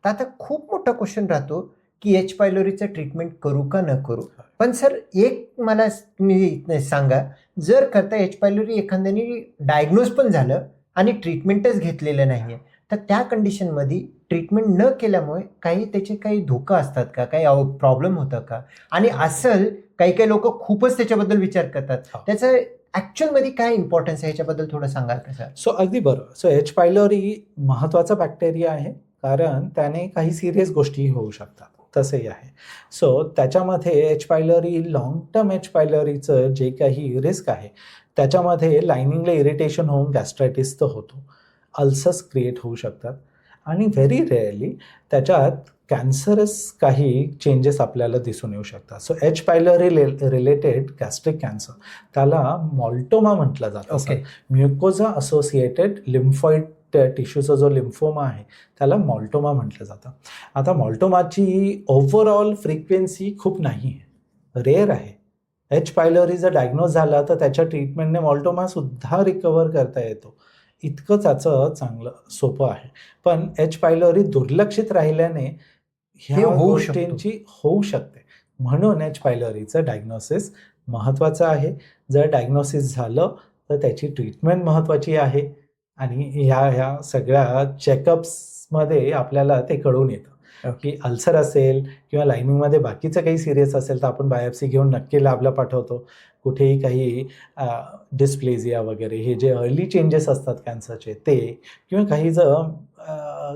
आता खूप मोठा क्वेश्चन राहतो, की एच पायलोरीचं ट्रीटमेंट करू का न करू? पण सर एक मला तुम्ही सांगा, जर करता एच पायलोरी एखाद्याने डायग्नोज पण झालं आणि ट्रीटमेंटच घेतलेलं नाहीये, तर त्या कंडिशनमध्ये ट्रीटमेंट न केल्यामुळे काही त्याचे काही धोका असतात का? काही प्रॉब्लेम होतं का? आणि असेल काही-काही लोकं खूपच त्याच्याबद्दल विचार करतात. हां. त्याचं ॲक्चुअलमध्ये काय इम्पोर्टन्स आहे ह्याच्याबद्दल थोडं सांगाल का सर? सो अगदी बरोबर. सो एच पायलोरी महत्त्वाचा बॅक्टेरिया आहे, कारण त्याने काही सीरियस गोष्टी होऊ शकतात. तसंही आहे. सो त्याच्यामध्ये H pylori long term H पायलोरीचं जे काही रिस्क आहे, त्याच्यामध्ये लायनिंगला इरिटेशन होऊन गॅस्ट्रायटिस तर होतो. अल्सर्स क्रिएट होऊ शकतात आणि व्हेरी रेअरली त्याच्यात कॅन्सरस काही चेंजेस आपल्याला दिसून येऊ शकतात. So H pylori related gastric cancer त्याला मॉल्टोमा म्हटलं जातं. ओके. म्युकोझा असोसिएटेड लिम्फॉइड टिश्यूचा जो लिम्फोमा आहे त्याला मॉल्टोमा म्हटलं जातं. आता मॉल्टोमाची ओव्हरऑल फ्रिक्वेन्सी खूप नाही आहे, रेअर आहे. एच पायलोरी जर डायग्नोज झाला तर त्याच्या ट्रीटमेंटने मॉल्टोमासुद्धा रिकवर करता येतो. इतकं त्याचं चांगलं सोपं आहे. पण एच पायलोरी दुर्लक्षित राहिल्याने हे ह्या होऊ शकतो. गोष्टींची होऊ शकते. म्हणून एच पायलोरीचं डायग्नोसिस महत्त्वाचं आहे. जर डायग्नोसिस झालं तर त्याची ट्रीटमेंट महत्त्वाची आहे आणि ह्या सगळ्या चेकअप्समध्ये आपल्याला ते कळून येतं, की अल्सर असेल किंवा लायनिंगमध्ये बाकीचं काही सीरियस असेल तर आपण बायोप्सी घेऊन नक्की लॅबला पाठवतो. कुठेही काही डिस्प्लेझिया वगैरे हे जे अर्ली चेंजेस असतात कॅन्सरचे ते किंवा काही जर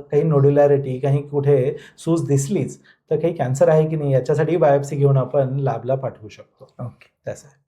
काही नोड्युलॅरिटी काही कुठे सूज दिसलीच तर काही कॅन्सर आहे की नाही याच्यासाठी बायोप्सी घेऊन आपण लॅबला पाठवू शकतो. ओके. तसं आहे.